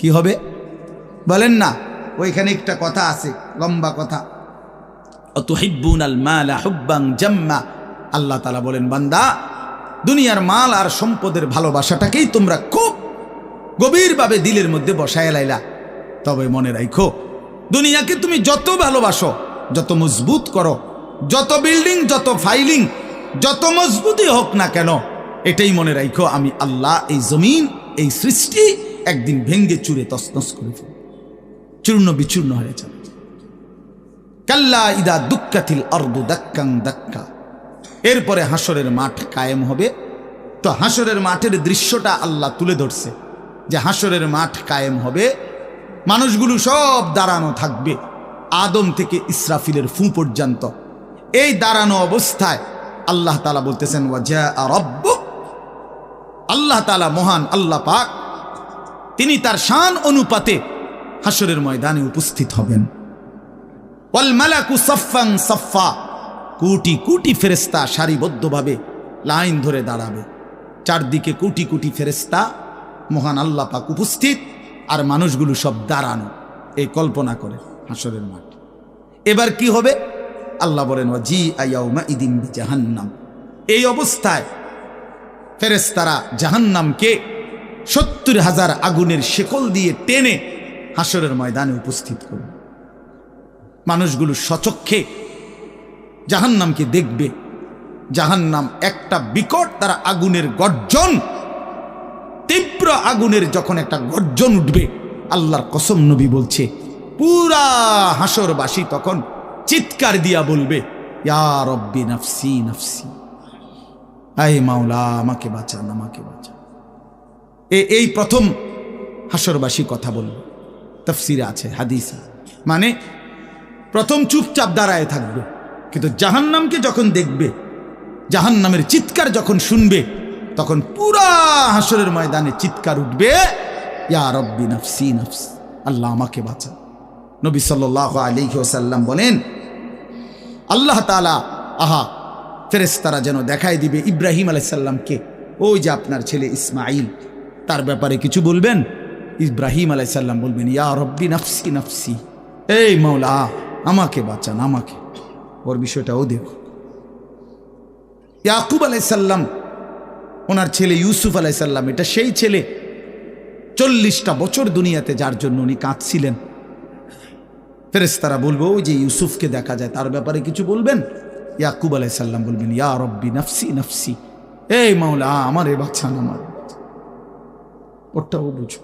কি হবে বলেন না? ওইখানে একটা কথা আছে, লম্বা কথা। অতুহিব্বুনাল মালা হুব্বান জাম্মা, আল্লাহ তাআলা বলেন, বান্দা দুনিয়ার মাল আর সম্পদের ভালোবাসাটাকেই তোমরা খুব গভীরভাবে দিলের মধ্যে বসায় লাইলা। তবে মনে রাখো, দুনিয়াকে তুমি যত ভালোবাসো, যত মজবুত করো, যত বিল্ডিং, যত ফাইলিং, যত মজবুতই হোক না কেন, এটাই মনে রাখো, আমি আল্লাহ এই জমিন, এই সৃষ্টি একদিন ভেঙ্গে চুরে তছনছ করে ফেলব, চূর্ণ বিচূর্ণ হয়ে যাবে। কাল্লা ইদা দুক্কাতিল আরদু দাক্কান দাক্কা। এরপরে হাসরের মাঠ কায়েম হবে। তো হাসরের মাঠের দৃশ্যটা আল্লাহ তুলে ধরছে যে হাসরের মাঠ কায়েম হবে, মানুষগুলো সব দাঁড়ানো থাকবে, আদম থেকে ইসরাফিলের ফু পর্যন্ত। এই দাঁড়ানো অবস্থায় আল্লাহ তাআলা বলতেছেন, ওয়াজা রাব্বুক, আল্লাহ তাআলা মহান আল্লাহ পাক, তিনি তার শান অনুপাতে হাসরের ময়দানে উপস্থিত হবেন। ওয়াল মালাকু সাফফান সাফফা, কোটি কোটি ফেরেশতা সারিবদ্ধভাবে লাইন ধরে দাঁড়াবে। চারদিকে কোটি কোটি ফেরেশতা, মহান আল্লাহ পাক উপস্থিত, আর মানুষগুলো সব দাঁড়ানো। এই কল্পনা করে হাসরের মাঠ। এবার কি হবে? আল্লাহ বলেন, ওয়াজিআ ইয়াউমা ইদিন বিজাহান্নাম। এই অবস্থায় ফেরেশতারা জাহান্নামকে ৭০,০০০ আগুনের শেকল দিয়ে টেনে হাসরের ময়দানে উপস্থিত করবে। মানুষগুলো সচক্ষে জাহান্নামকে দেখবে। জাহান্নাম একটা বিকট তারা আগুনের গর্জন, তীব্র আগুনের যখন একটা গর্জন উঠবে, আল্লাহর কসম নবী বলছে, পুরা হাসরবাসী তখন চিৎকার দিয়া বলবে, ইয়া রব্বি নাফসি নাফসি, আয় মাওলা আমাকে বাঁচান, আমাকে বাঁচান। এই প্রথম হাসরবাসী কথা বলবে। তাফসিরে আছে, হাদিসে, মানে প্রথম চুপচাপ দাঁড়ায় থাকবে, কিন্তু জাহান্নামকে যখন দেখবে, জাহান্নামের চিৎকার যখন শুনবে, তখন পুরা হাসরের ময়দানে চিৎকার উঠবে, ইয়া রব্বি নাফসি নাফসি, আল্লাহ আমাকে বাঁচান। নবী সাল্লাল্লাহু আলাইহি ওয়াসাল্লাম বলেন, আল্লাহ তাআলা ফেরেশতারা যেন দেখাই দিবে ইব্রাহিম আলাইহিস সালামকে, ওই যে আপনার ছেলে ইসমাঈল, তার ব্যাপারে কিছু বলবেন। ইব্রাহিম আলাইহিস সালাম বলবেন, ইয়া রব্বি নাফসি নাফসি, এই মাওলা আমাকে বাঁচান, আমাকে। ওর বিষয়টাও দেখো। ইয়াকুব আলাইহিস সালাম, ওনার ছেলে ইউসুফ আলাইহিস সালাম, এটা সেই ছেলে 40টা বছর দুনিয়াতে যার জন্য উনি কাঁদছিলেন। ফেরেশতারা বলবো, ওই যে ইউসুফকে দেখা যায়, তার ব্যাপারে কিছু বলবেন। ইয়াকুব আলাইহিস সালাম বলবেন, ইয়া রব্বি নাফসি নাফসি, এই মাওলা আমারে বাঁচান, আমার। ওটাও বুঝো।